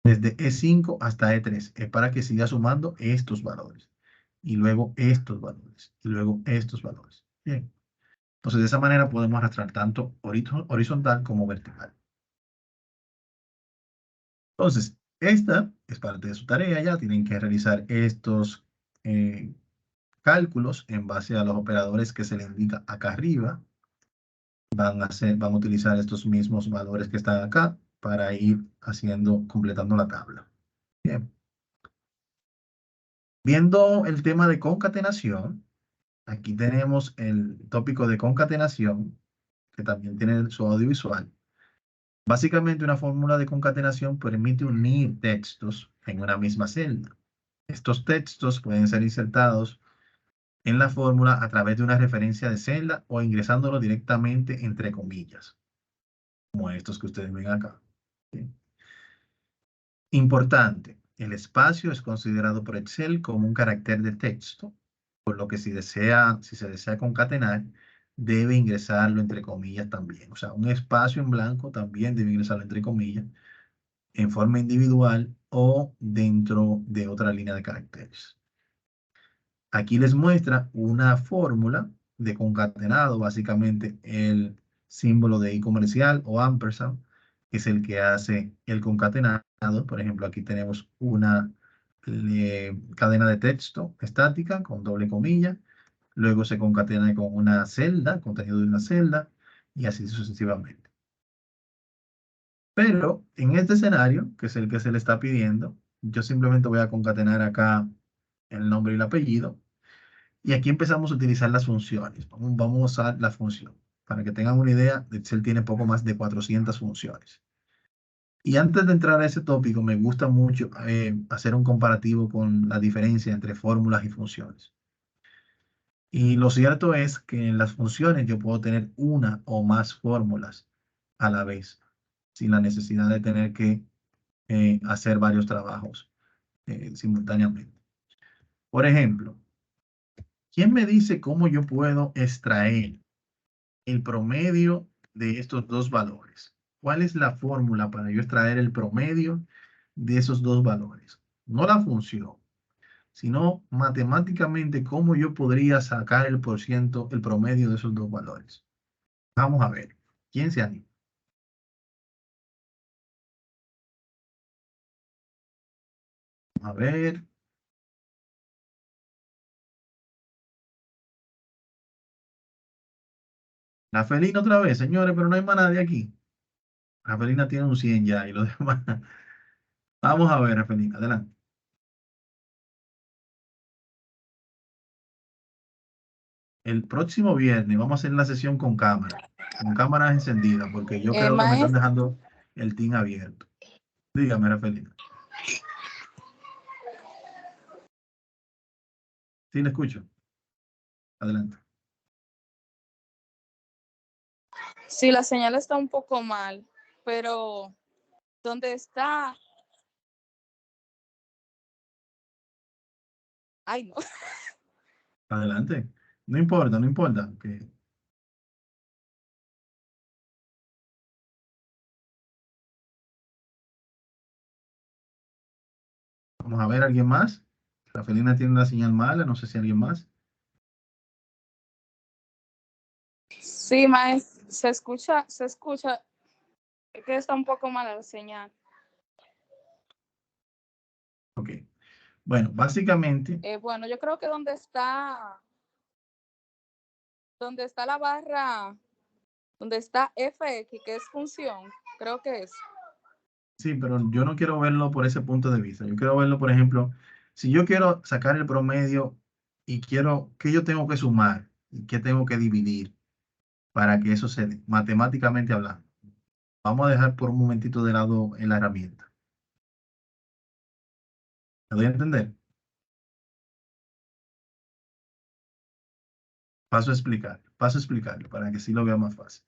desde E5 hasta E3. Es para que siga sumando estos valores. Y luego estos valores. Y luego estos valores. Bien. Entonces de esa manera podemos arrastrar tanto horizontal como vertical. Entonces, esta es parte de su tarea ya. Tienen que realizar estos cálculos en base a los operadores que se les indica acá arriba. Van a utilizar estos mismos valores que están acá para ir completando la tabla. Bien. Viendo el tema de concatenación, aquí tenemos el tópico de concatenación, que también tiene su audiovisual. Básicamente, una fórmula de concatenación permite unir textos en una misma celda. Estos textos pueden ser insertados en la fórmula a través de una referencia de celda o ingresándolo directamente entre comillas, como estos que ustedes ven acá. ¿Sí? Importante, el espacio es considerado por Excel como un carácter de texto, por lo que si se desea concatenar, debe ingresarlo entre comillas también. O sea, un espacio en blanco también debe ingresarlo entre comillas en forma individual o dentro de otra línea de caracteres. Aquí les muestra una fórmula de concatenado, básicamente el símbolo de i comercial o ampersand, que es el que hace el concatenado. Por ejemplo, aquí tenemos una cadena de texto estática con doble comilla, luego se concatena con una celda, contenido de una celda, y así sucesivamente. Pero en este escenario, que es el que se le está pidiendo, yo simplemente voy a concatenar acá el nombre y el apellido. Y aquí empezamos a utilizar las funciones. Vamos a usar la función. Para que tengan una idea, Excel tiene poco más de 400 funciones. Y antes de entrar a ese tópico, me gusta mucho hacer un comparativo con la diferencia entre fórmulas y funciones. Y lo cierto es que en las funciones yo puedo tener una o más fórmulas a la vez, sin la necesidad de tener que hacer varios trabajos simultáneamente. Por ejemplo, ¿quién me dice cómo yo puedo extraer el promedio de estos dos valores? ¿Cuál es la fórmula para yo extraer el promedio de esos dos valores? No la función, sino matemáticamente cómo yo podría sacar el el promedio de esos dos valores. Vamos a ver. ¿Quién se anima? A ver. La felina otra vez, señores, pero no hay más nadie aquí. La felina tiene un 100 ya y los demás. Vamos a ver, Rafelina, adelante. El próximo viernes vamos a hacer la sesión con cámaras encendidas, porque yo creo que me están Maestro, dejando el team abierto. Dígame, Rafelina. Sí, le escucho. Adelante. sí, la señal está un poco mal, pero ¿dónde está? Ay, no. Adelante. No importa, no importa. Vamos a ver, ¿alguien más? Rafelina tiene una señal mala, no sé si alguien más. Sí, maestro, se escucha, es que está un poco mala la señal. Ok. Bueno, básicamente, Bueno, yo creo que donde está la barra, donde está FX, que es función, creo que es. sí, pero yo no quiero verlo por ese punto de vista. Yo quiero verlo, por ejemplo, si yo quiero sacar el promedio y quiero, ¿qué yo tengo que sumar? ¿Y qué tengo que dividir para que eso se dé, matemáticamente hablando? Vamos a dejar por un momentito de lado en la herramienta. ¿Me doy a entender? Paso a explicarlo para que sí lo vea más fácil.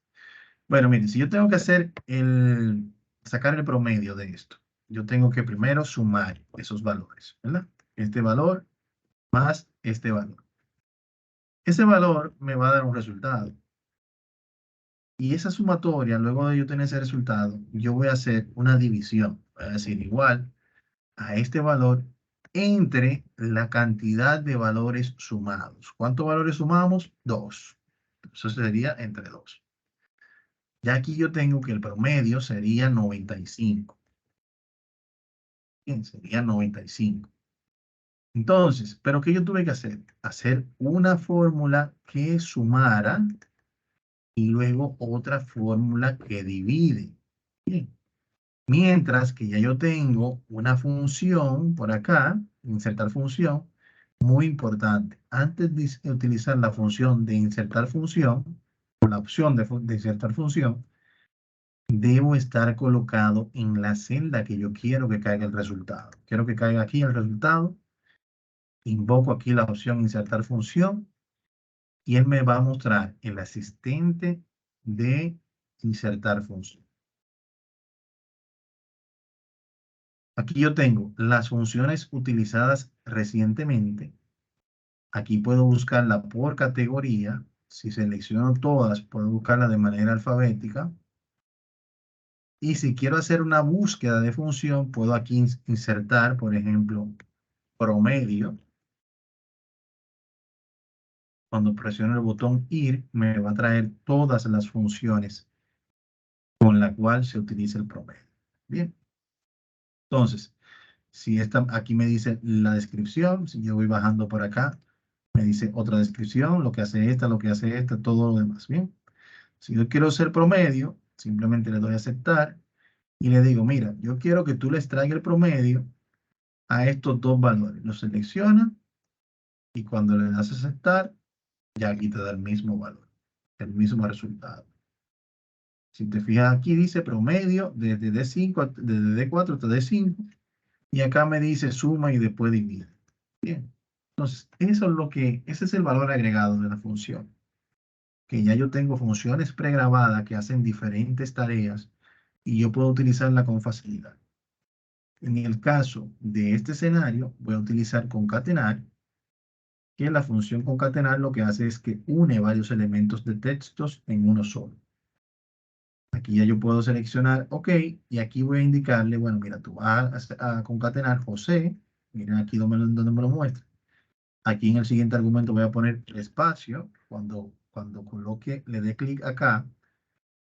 Bueno, miren, si yo tengo que sacar el promedio de esto, yo tengo que primero sumar esos valores, ¿verdad? Este valor más este valor. Ese valor me va a dar un resultado. Y esa sumatoria, luego de yo tener ese resultado, yo voy a hacer una división. Voy a decir igual a este valor entre la cantidad de valores sumados. ¿Cuántos valores sumamos? 2. Eso sería entre 2. Ya aquí yo tengo que el promedio sería 95. Bien, sería 95. Entonces, ¿pero qué yo tuve que hacer? Hacer una fórmula que sumara y luego otra fórmula que divide. Bien. Mientras que ya yo tengo una función por acá, insertar función, Muy importante. Antes de utilizar la función de insertar función, o la opción de insertar función, debo estar colocado en la celda que yo quiero que caiga el resultado. Quiero que caiga aquí el resultado. Invoco aquí la opción insertar función y él me va a mostrar el asistente de insertar función. Aquí yo tengo las funciones utilizadas recientemente. Aquí puedo buscarla por categoría. Si selecciono todas, puedo buscarla de manera alfabética. Y si quiero hacer una búsqueda de función, puedo aquí insertar, por ejemplo, promedio. Cuando presiono el botón ir, me va a traer todas las funciones con la cual se utiliza el promedio. Bien. Entonces, si aquí me dice la descripción, si yo voy bajando por acá, me dice otra descripción, lo que hace esta, todo lo demás. Bien. Si yo quiero ser promedio, simplemente le doy a aceptar y le digo, mira, yo quiero que tú les traigas el promedio a estos dos valores. Lo selecciona y cuando le das a aceptar, ya aquí te da el mismo valor, el mismo resultado. Si te fijas aquí dice promedio desde D5, desde D4 hasta D5 y acá me dice suma y después divide. Bien. Entonces, ese es el valor agregado de la función. Que ya yo tengo funciones pregrabadas que hacen diferentes tareas y yo puedo utilizarla con facilidad. En el caso de este escenario, voy a utilizar concatenar, que la función concatenar lo que hace es que une varios elementos de textos en uno solo. Aquí ya yo puedo seleccionar OK y aquí voy a indicarle, bueno, mira, tú vas a concatenar José, miren aquí donde me lo muestra. Aquí en el siguiente argumento voy a poner el espacio, cuando coloque, le dé clic acá,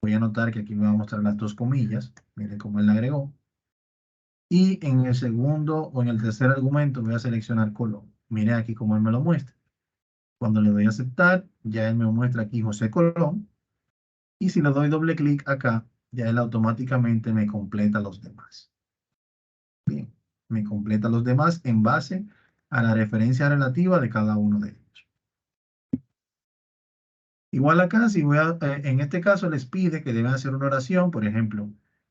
voy a notar que aquí me va a mostrar las dos comillas, miren cómo él le agregó. Y en el segundo o en el tercer argumento voy a seleccionar Colón. Miren aquí cómo él me lo muestra. Cuando le doy a aceptar, ya él me muestra aquí José Colón. Y si le doy doble clic acá, ya él automáticamente me completa los demás. Bien, me completa los demás en base a la referencia relativa de cada uno de ellos. Igual acá, si en este caso les pide que deben hacer una oración, por ejemplo,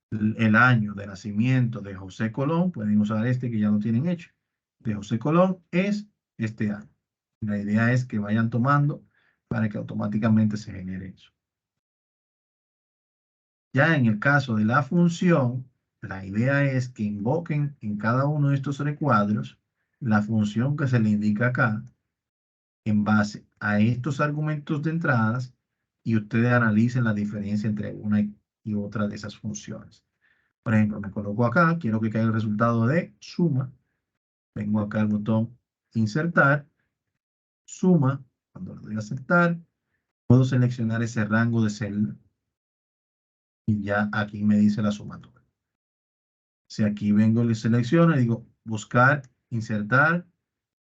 el año de nacimiento de José Colón, pueden usar este que ya lo tienen hecho. De José Colón es este año. La idea es que vayan tomando para que automáticamente se genere eso. Ya en el caso de la función, la idea es que invoquen en cada uno de estos recuadros la función que se le indica acá en base a estos argumentos de entradas y ustedes analicen la diferencia entre una y otra de esas funciones. Por ejemplo, me coloco acá, quiero que caiga el resultado de suma. Vengo acá al botón insertar, suma. Cuando le doy a aceptar, puedo seleccionar ese rango de celda y ya aquí me dice la sumatoria. Si aquí vengo y le selecciono y digo buscar, insertar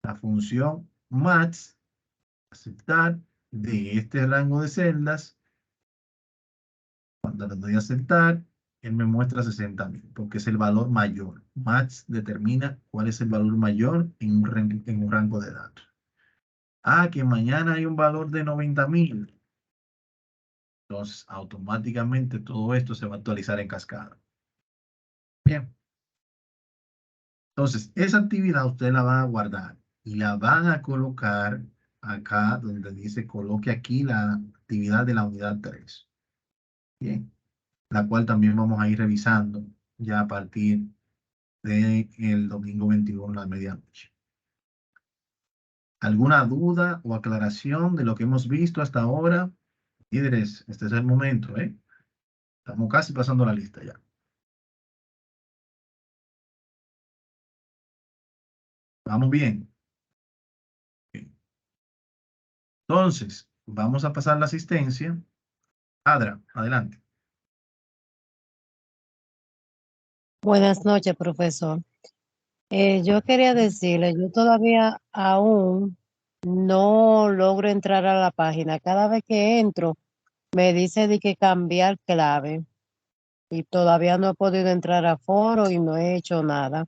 la función max, aceptar de este rango de celdas. Cuando le doy a aceptar, él me muestra 60.000 porque es el valor mayor. Max determina cuál es el valor mayor en un rango de datos. Ah, que mañana hay un valor de 90.000. Entonces, automáticamente todo esto se va a actualizar en cascada. Bien. Entonces, esa actividad usted la va a guardar y la van a colocar acá donde dice coloque aquí la actividad de la unidad 3. Bien. La cual también vamos a ir revisando ya a partir del domingo 21 a la medianoche. ¿Alguna duda o aclaración de lo que hemos visto hasta ahora? Líderes, este es el momento, ¿eh? Estamos casi pasando la lista ya. Vamos bien. Entonces, vamos a pasar la asistencia. Adra, adelante. Buenas noches, profesor. Yo quería decirle, yo todavía aún no logro entrar a la página. Cada vez que entro, me dice de que cambiar clave y todavía no he podido entrar a foro y no he hecho nada.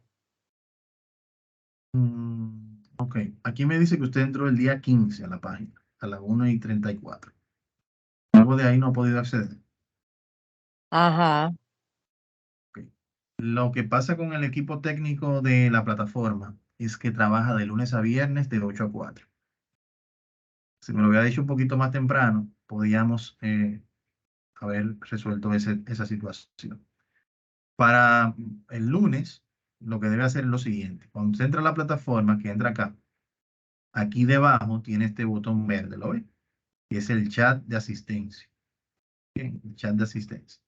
Ok, aquí me dice que usted entró el día 15 a la página, a las 1:34. Luego de ahí no ha podido acceder. Ajá. Ok. Lo que pasa con el equipo técnico de la plataforma es que trabaja de lunes a viernes de 8 a 4. Si me lo hubiera dicho un poquito más temprano, podíamos haber resuelto esa situación. Para el lunes, lo que debe hacer es lo siguiente. Cuando usted entra a la plataforma, que entra acá, aquí debajo tiene este botón verde, ¿lo ve? Y es el chat de asistencia. Bien, el chat de asistencia.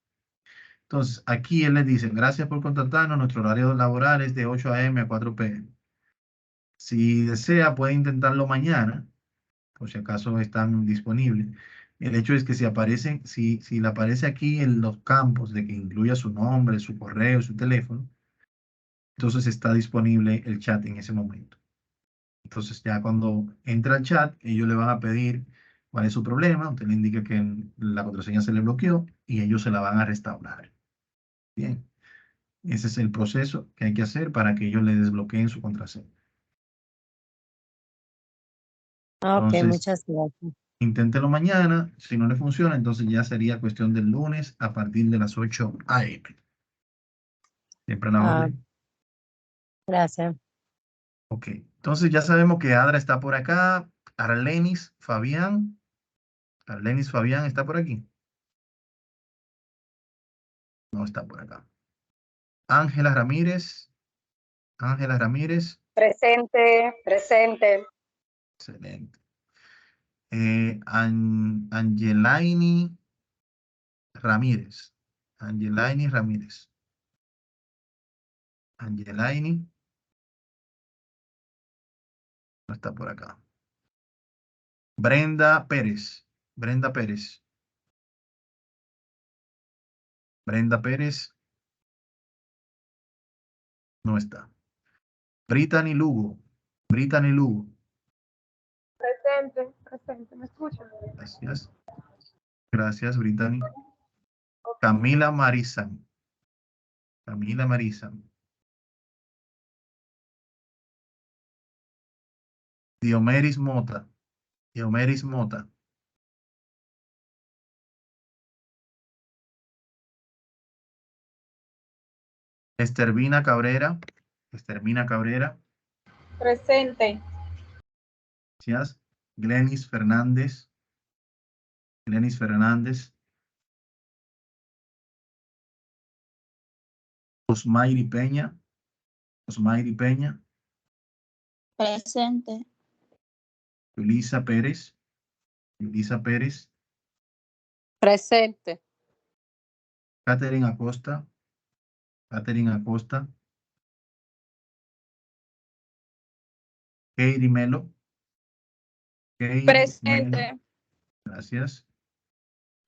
Entonces, aquí él le dice, gracias por contactarnos, nuestro horario laboral es de 8 a.m. a 4 p.m. Si desea, puede intentarlo mañana, por si acaso están disponibles. El hecho es que si le aparece aquí en los campos de que incluya su nombre, su correo, su teléfono, entonces está disponible el chat en ese momento. Entonces ya cuando entra al chat, ellos le van a pedir cuál es su problema, usted le indica que la contraseña se le bloqueó y ellos se la van a restaurar. Bien, ese es el proceso que hay que hacer para que ellos le desbloqueen su contraseña. Ok, Entonces, muchas gracias. inténtelo mañana. Si no le funciona, entonces ya sería cuestión del lunes a partir de las 8 a.m. Siempre a la Ah, orden. gracias. Ok, entonces ya sabemos que Adra está por acá. Arlenis Fabián. Arlenis Fabián está por aquí. No está por acá. Ángela Ramírez. Ángela Ramírez. Presente, presente. Excelente. Angelaini Ramírez. Angelaini Ramírez. Angelaini. No está por acá. Brenda Pérez. Brenda Pérez. Brenda Pérez. No está. Brittany Lugo. Brittany Lugo. Presente, presente, ¿me escuchan? Gracias. Gracias, Brittany. Camila Marizan. Camila Marizan. Diomeris Mota. Diomeris Mota. Estervina Cabrera. Estervina Cabrera. Presente, Gracias. Glenis Fernández. Glenis Fernández. Osmairi Peña. Osmairi Peña. Presente. Yulisa Pérez. Yulisa Pérez. Presente. Catherine Acosta. Catherine Acosta. Katie Melo. Katie Melo. presente, Gracias.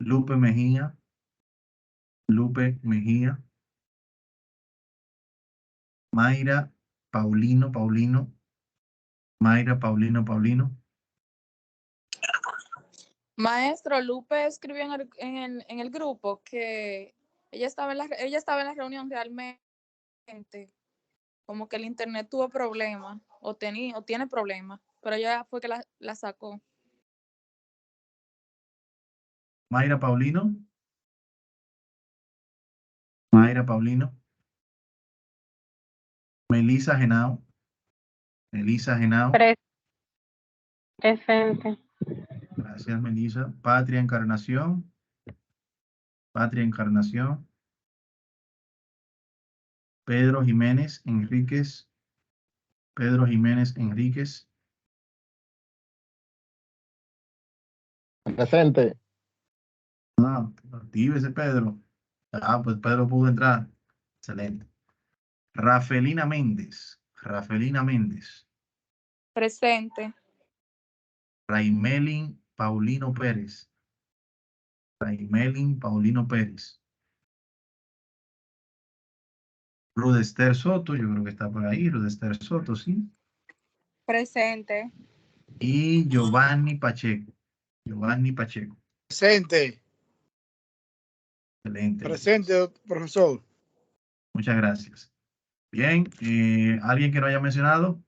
Lupe Mejía. Lupe Mejía. Mayra Paulino. Paulino. Mayra Paulino. Paulino. Maestro, Lupe escribió en el grupo que ella estaba en la reunión realmente, como que el internet tuvo problemas o tiene problemas, pero ella fue que la sacó. Mayra Paulino. Mayra Paulino. Melisa Genao. Melisa Genao. presente, Gracias, Melisa. Patria Encarnación. Patria Encarnación. Pedro Jiménez Enríquez. Pedro Jiménez Enríquez. Presente. Ah, active ese Pedro. Ah, pues Pedro pudo entrar. Excelente. Rafelina Méndez. Rafelina Méndez. Presente, Raimelin Paulino Pérez. Raimelin Paulino Pérez. Rudester Soto, yo creo que está por ahí. Rudester Soto, sí. presente, Y Giovanni Pacheco. Giovanni Pacheco. Presente. Excelente. Presente, profesor. Muchas gracias. Bien, ¿alguien que no haya mencionado?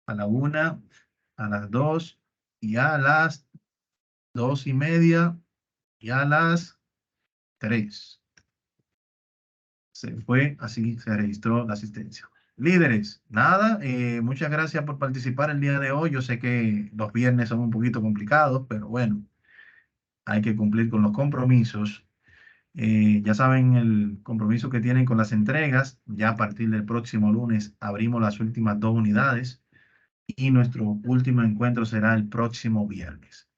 a la 1, a las 2 y a las 2:30 y a las 3. Se fue, así se registró la asistencia. Líderes, nada, muchas gracias por participar el día de hoy. Yo sé que los viernes son un poquito complicados, pero bueno, hay que cumplir con los compromisos. Ya saben el compromiso que tienen con las entregas. Ya a partir del próximo lunes abrimos las últimas 2 unidades y nuestro último encuentro será el próximo viernes.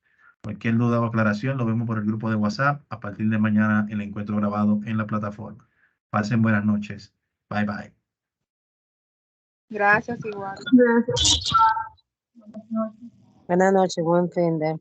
Cualquier duda o aclaración lo vemos por el grupo de WhatsApp. A partir de mañana el encuentro grabado en la plataforma. Pasen buenas noches. Bye bye. Gracias, igual. Buenas noches, buen fin de.